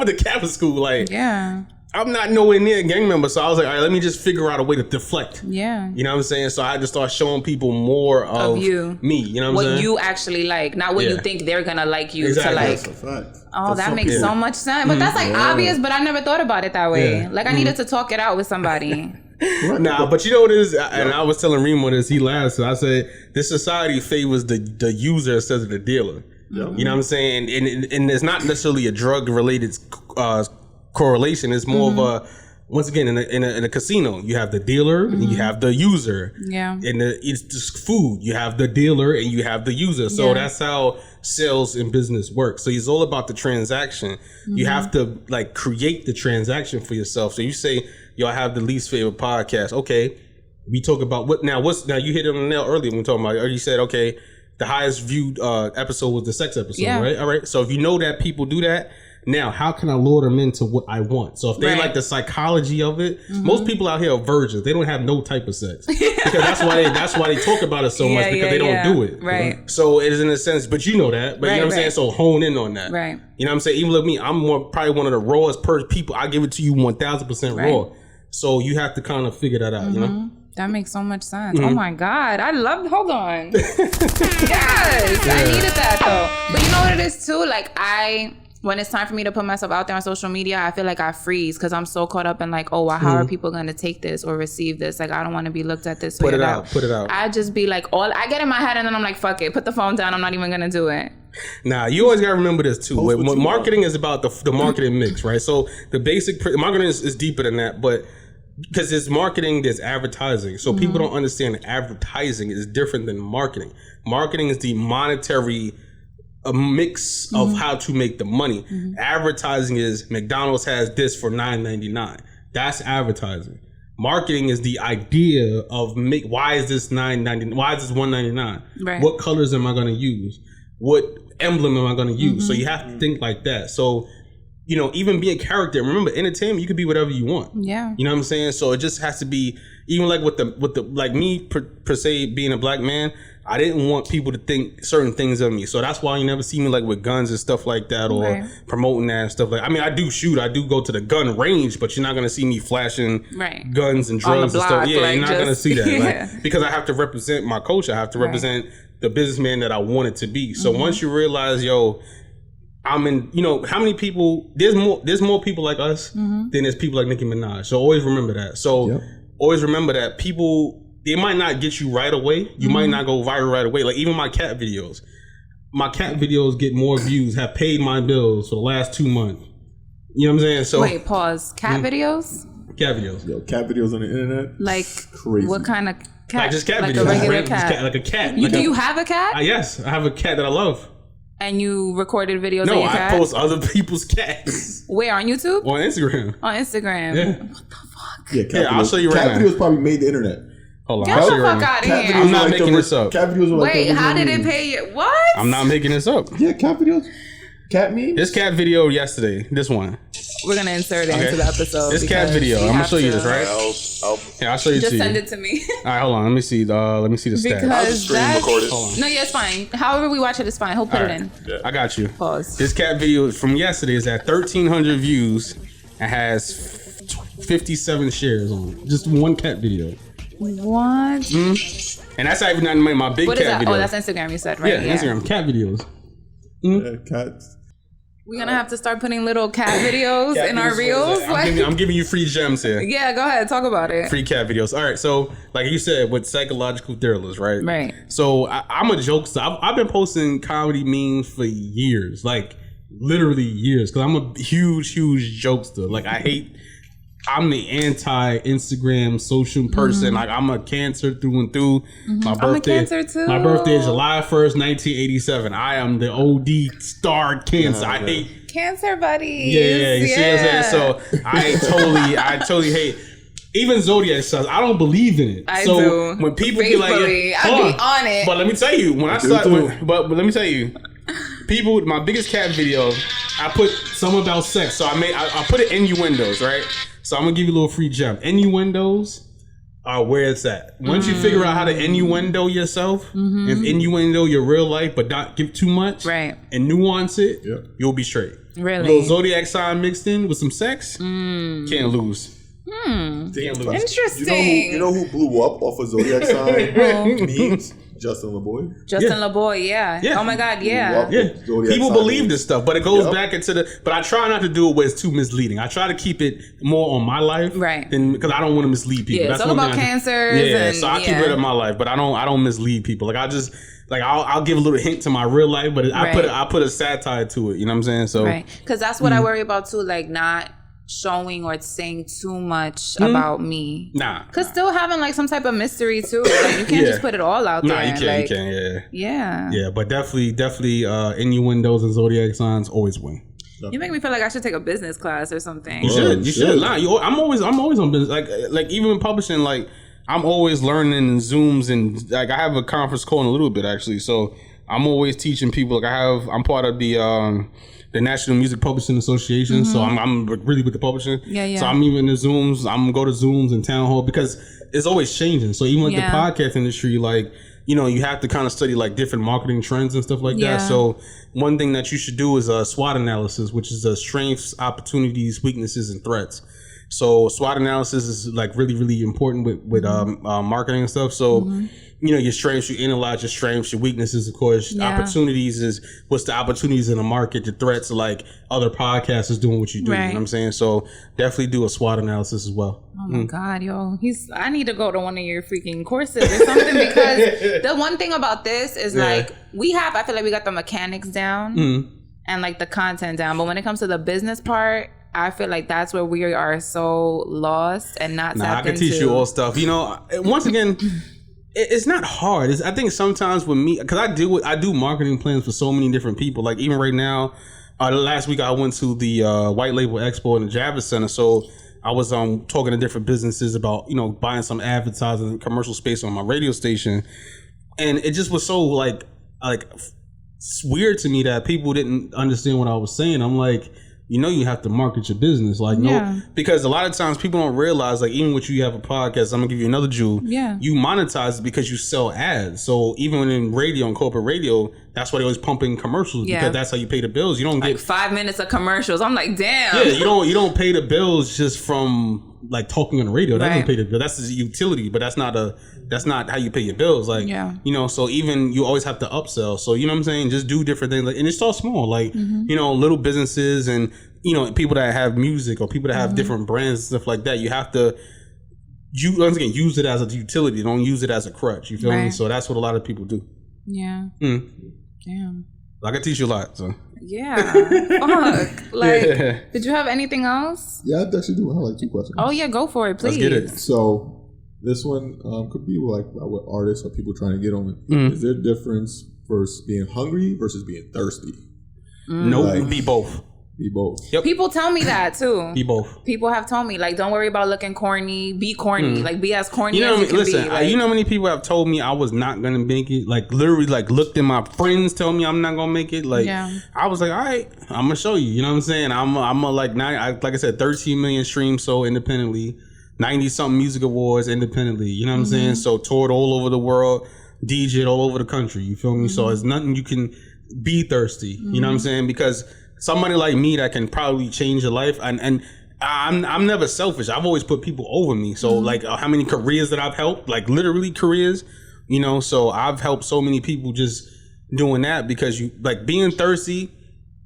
to Catholic school. Like I'm not nowhere near a gang member. So I was like, all right, let me just figure out a way to deflect. Yeah. You know what I'm saying? So I had to start showing people more of you. Me. You know what I'm saying? What you actually like, not what you think they're going to like you to like. That's a fact. Oh, that makes so much sense. But that's like obvious, but I never thought about it that way. Yeah. Like I needed to talk it out with somebody. Nah, but you know what it is? And I was telling Remo this, he laughed. So I said, this society favors the user instead of the dealer. You know what I'm saying? And it's not necessarily a drug related correlation. It's more of a, once again, in a casino, you have the dealer and you have the user. Yeah. And it's just food. You have the dealer and you have the user. So that's how sales and business work. So it's all about the transaction. You have to like create the transaction for yourself. So you say, yo, I have the least favorite podcast. Okay. We talk about now you hit it on the nail earlier when we talking about it. You said, okay, the highest viewed episode was the sex episode, right? All right. So if you know that people do that, now how can I lure them into what I want? So if they like the psychology of it, most people out here are virgins. They don't have no type of sex because that's why they talk about it so much because they don't do it. Right. So it is in a sense, but you know that. But you know what I'm saying? So hone in on that. Right. You know what I'm saying? Even with me, I'm probably one of the rawest people. I give it to you 1,000% raw. So you have to kind of figure that out, you know? That makes so much sense. Oh my God. Hold on. Yes. I needed that though. But you know what it is too? Like when it's time for me to put myself out there on social media, I feel like I freeze because I'm so caught up in like, oh, well, how are people going to take this or receive this? Like, I don't want to be looked at this way. Put it out. I just be like, I get in my head and then I'm like, fuck it. Put the phone down. I'm not even going to do it. Nah, you always got to remember this too. What marketing is about the marketing mix, right? So the basic marketing is deeper than that, but because there's marketing, there's advertising. So people don't understand advertising is different than marketing. Marketing is the monetary a mix of how to make the money. Advertising is McDonald's has this for $9.99. That's advertising. Marketing is the idea of why is this $9.99? Why is this $1.99? Right. What colors am I going to use? What emblem am I going to use? So you have to think like that. So, you know, even be a character. Remember, entertainment, you could be whatever you want. Yeah. You know what I'm saying? So it just has to be, even like with the like me per se being a black man, I didn't want people to think certain things of me. So that's why you never see me like with guns and stuff like that or promoting that and stuff like that. I mean, I do go to the gun range, but you're not going to see me flashing guns and drugs and stuff. Yeah, you're not going to see that. Like, because I have to represent my culture. I have to represent the businessman that I wanted to be. So once you realize, yo, I'm in, you know, how many people, there's more people like us than there's people like Nicki Minaj. So always remember that. So always remember that people, they might not get you right away. You might not go viral right away. Like even my cat videos get more views, have paid my bills for the last 2 months. You know what I'm saying? So wait, pause. Cat videos? Cat videos. Yo, cat videos on the internet? Like crazy. What kind of cat? Like just cat like videos. A regular cat. Like a cat. Do you have a cat? Yes, I have a cat that I love. And you recorded videos of your cat? No, I post other people's cats. Where, on YouTube? On Instagram. On Instagram. Yeah. What the fuck? Yeah, I'll show you right now. Cat videos probably made the internet. Hold on. Get the fuck out of here. I'm not making this up. Cat videos are like wait, how did it pay you? What? I'm not making this up. Yeah, cat videos. Cat memes? This cat video yesterday. This one. We're gonna insert it into the episode. This cat video. I'm gonna show you this, right? I'll show you. Just send it to me. All right, hold on. Let me see the stats. I'll just screen record it. No, yeah, it's fine. However we watch it, it's fine. He'll put it in. Yeah. I got you. Pause. This cat video from yesterday is at 1,300 views and has 57 shares on it. Just one cat video. What? Mm-hmm. And that's not even my big what cat is that? video. Oh, that's Instagram, you said, right? Yeah, Instagram. Cat videos. Yeah, cats. We're going to have to start putting little cat videos in our reels. I'm giving you free gems here. Yeah, go ahead. Talk about it. Free cat videos. All right. So, like you said, with psychological thrillers, right? Right. So, I'm a jokester. I've been posting comedy memes for years. Like, literally years. Because I'm a huge jokester. Like, I'm the anti-Instagram social person. Like, I'm a Cancer through and through. My birthday, I'm a Cancer too. My birthday is July 1st, 1987. I am the OD star Cancer. I hate Cancer buddies. Yeah. You see what I'm saying? So I totally hate. Even zodiac signs, I don't believe in it. I so do. When people get like, I be on it. But let me tell you, when I start, but let me tell you. People, my biggest cat video, I put some about sex. So I put it innuendos, right? So I'm gonna give you a little free gem. Innuendos are where it's at. Once you figure out how to innuendo yourself and innuendo your real life, but not give too much, right? And nuance it, you'll be straight. Really, a little zodiac sign mixed in with some sex, can't lose. Can't lose. Interesting. You know who blew up off of zodiac sign memes? Justin LeBoy. LeBoy, yeah. Oh my God, yeah. People believe this stuff, but it goes back into but I try not to do it where it's too misleading. I try to keep it more on my life, right? Because I don't want to mislead people. Yeah, That's it's all about cancers. Yeah, so I keep it in my life, but I don't mislead people. Like I just I'll give a little hint to my real life, but I put a satire to it. You know what I'm saying? So right, because that's what I worry about too. Like not showing or saying too much about me. Because still having like some type of mystery too. Like you can't just put it all out there. You can't. Like, you can't. Yeah. Yeah, but definitely innuendos and zodiac signs always win. You make me feel like I should take a business class or something. You should. Nah, I'm always on business. Like even in publishing, like I'm always learning in Zooms and like I have a conference call in a little bit actually. So I'm always teaching people. Like I'm part of the National Music Publishing Association, so I'm really with the publishing. Yeah. So I'm even in the Zooms. I'm gonna go to Zooms and town hall because it's always changing. So even like the podcast industry, like you have to kind of study like different marketing trends and stuff like that. So one thing that you should do is a SWOT analysis, which is strengths, opportunities, weaknesses, and threats. So SWOT analysis is like really, really important with marketing and stuff. So your strengths, you analyze your strengths, your weaknesses, of course. Opportunities is what's the opportunities in the market, the threats are like other podcasters doing what you do. You know what I'm saying? So definitely do a SWOT analysis as well. Oh my God, yo. I need to go to one of your freaking courses or something because the one thing about this is like I feel like we got the mechanics down and like the content down. But when it comes to the business part, I feel like that's where we are so lost and not tapped into. I can teach you all stuff. Once again, it's not hard. I think sometimes with me, because I do marketing plans for so many different people. Like even right now, last week I went to the White Label Expo in the Javits Center. So I was talking to different businesses about buying some advertising commercial space on my radio station, and it just was so like it's weird to me that people didn't understand what I was saying. I'm like, you have to market your business. Like, because a lot of times people don't realize, like, even with you have a podcast, I'm gonna give you another jewel. Yeah. You monetize it because you sell ads. So even in radio and corporate radio, that's why they always pumping commercials because that's how you pay the bills. You don't get 5 minutes of commercials. I'm like, damn. Yeah, you don't pay the bills just from like talking on the radio. That doesn't pay the bill. That's a utility, but that's not how you pay your bills. Like, so even you always have to upsell. So, you know what I'm saying? Just do different things. Like, and it's all small, like, little businesses and, people that have music or people that have different brands and stuff like that. You have to, once again, use it as a utility. Don't use it as a crutch. You feel me? So that's what a lot of people do. Yeah. Damn. I can teach you a lot, so. Yeah. Fuck. Like, did you have anything else? Yeah, I actually do. I have like 2 questions. Oh, yeah, go for it, please. Let's get it. So, this one could be like what artists or people trying to get on it. Is there a difference versus being hungry versus being thirsty? Nope, be both. Be both. Yep. People tell me that too. Be both. People have told me, like, don't worry about looking corny. Be corny. Like, be as corny as you can listen, be. Like, you know how many people have told me I was not going to make it? Like, literally, like, looked at my friends tell me I'm not going to make it. Like, I was like, all right, I'm going to show you. You know what I'm saying? I'm a, like I said, 13 million streams sold independently. 90-something music awards independently. You know what I'm saying? So, toured all over the world. DJ'd all over the country. You feel me? So, it's nothing you can be thirsty. You know what I'm saying? Because somebody like me that can probably change your life, and I'm never selfish. I've always put people over me. So like how many careers that I've helped, like literally careers, you know. So I've helped so many people just doing that, because you like being thirsty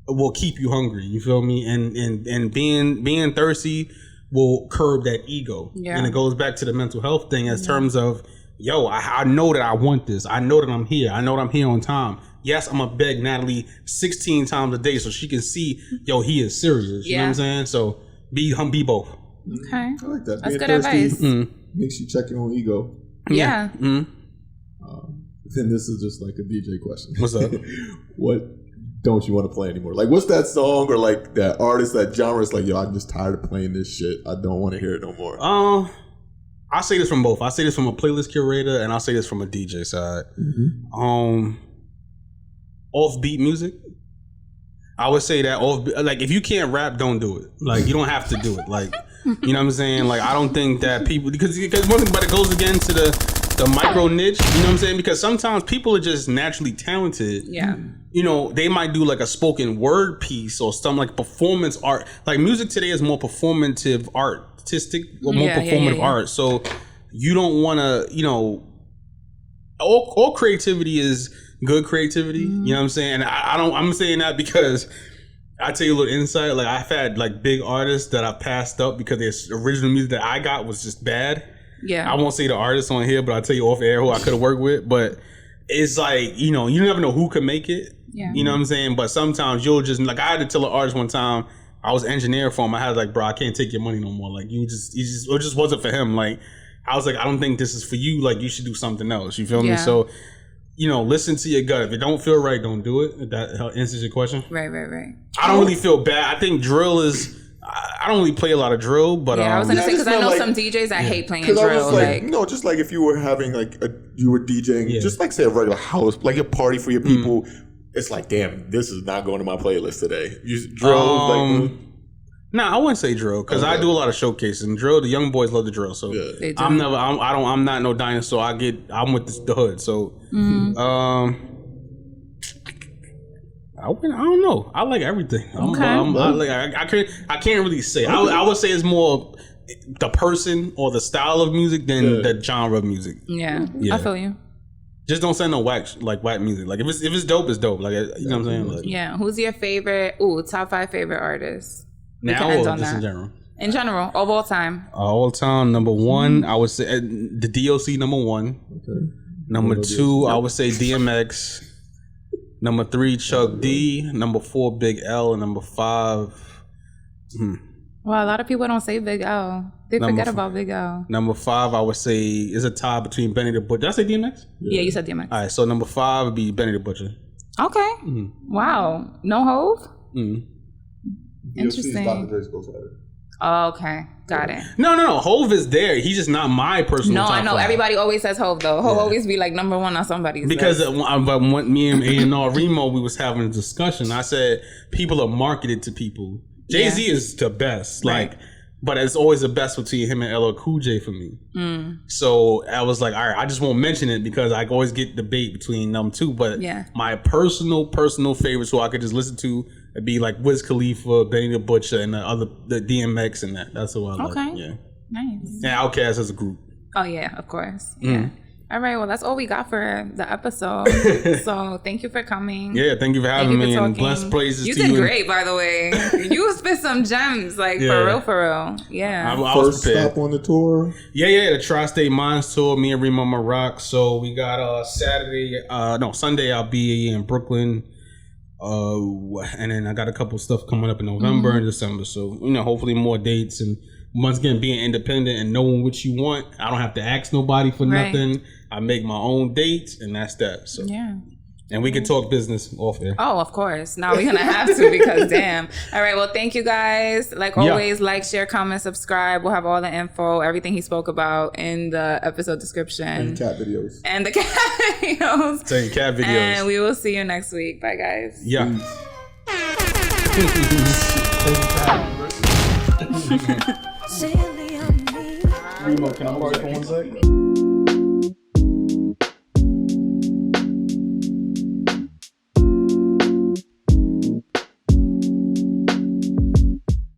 will keep you hungry. You feel me? And being thirsty will curb that ego. Yeah. And it goes back to the mental health thing as terms of, yo, I know that I want this. I know that I'm here. I know that I'm here on time. Yes, I'm going to beg Natalie 16 times a day so she can see, yo, he is serious. You know what I'm saying? So be both. Okay. I like that. That's good advice. Makes you check your own ego. Yeah. Then this is just like a DJ question. What's up? What don't you want to play anymore? Like, what's that song or like that artist, that genre is like, yo, I'm just tired of playing this shit. I don't want to hear it no more. I'll say this from both. I'll say this from a playlist curator, and I'll say this from a DJ side. Offbeat music, I would say that like if you can't rap, don't do it. Like you don't have to do it. Like you know what I'm saying? Like I don't think that people, because one thing, but it goes again to the micro niche. You know what I'm saying? Because sometimes people are just naturally talented. Yeah. You know, they might do like a spoken word piece or some like performance art. Like music today is more performative, artistic, or more performative art. So you don't want to, you know, all creativity is good creativity. You know what I'm saying? And I'm saying that because I tell you a little insight. Like I've had like big artists that I passed up because their original music that I got was just bad. Yeah. I won't say the artist on here, but I'll tell you off air who I could have worked with. But it's like, you know, you never know who could make it. Yeah. You know what I'm saying? But sometimes you'll just, like, I had to tell an artist one time, I was engineer for him. I had like, bro, I can't take your money no more. Like it just wasn't for him. Like I was like, I don't think this is for you. Like you should do something else. You feel me? So, you know, listen to your gut. If it don't feel right, don't do it. That answers your question. Right. I don't really feel bad. I think drill is, I don't really play a lot of drill, but I was gonna say, because I know like, some DJs that hate playing drill. I was like, no, just like if you were having like you were DJing, just like say a regular house, like a party for your people. It's like, damn, this is not going to my playlist today. Drill, I wouldn't say drill, because I do a lot of showcases. And drill, the young boys love the drill. So I'm not no dinosaur. I'm with the hood. So I don't know. I like everything. I can't really say. I would say it's more the person or the style of music than the genre of music. Yeah, I feel you. Just don't send no whack music. Like if it's dope, it's dope. Like you know what I'm saying? Like, who's your favorite? Top 5 favorite artists? Now or just in general? In general, of all time. All time, number 1, I would say the DOC, number 1. Okay. Number 2, I would say DMX. Number 3, Chuck D. Number 4, Big L. And number 5. Well, a lot of people don't say Big L. They forget about Big L. Number 5, I would say, is a tie between Benny the Butcher. Did I say DMX? Yeah, you said DMX. All right, so number 5 would be Benny the Butcher. Okay. Wow. No Hove? Interesting. Oh, okay. Got it. No. Hove is there. He's just not my personal top I know. 5. Everybody always says Hove, though. Hove always be like number 1 on somebody's because list. When me and A&R Remo, we was having a discussion. I said, people are marketed to people. Jay-Z is the best. Right. Like, but it's always the best between him and LL Cool J for me. So I was like, all right, I just won't mention it because I always get debate between them two. But my personal favorites who I could just listen to would be like Wiz Khalifa, Benny the Butcher, and the DMX and that. That's what I like. Okay. Yeah. Nice. And Outkast as a group. Oh, yeah, of course. Yeah. All right, well, that's all we got for the episode. So thank you for coming. Yeah, thank you for having me. And blessed praises to you. You did great, by the way. You spit some gems, like for real. Yeah. I was prepared. First stop on the tour. Yeah, the Tri-State Minds tour. Me and Remo Maroc. So we got Sunday I'll be in Brooklyn. And then I got a couple stuff coming up in November and December. So, hopefully more dates. And once again, being independent and knowing what you want, I don't have to ask nobody for nothing. I make my own dates, and that's that. So And we can talk business off air. Oh, of course. Now we're going to have to because damn. All right. Well, thank you guys. Like always, like, share, comment, subscribe. We'll have all the info, everything he spoke about in the episode description. And cat videos. And the cat videos. Say cat videos. And we will see you next week. Bye, guys. Yeah. Remo, can I borrow for 1 sec?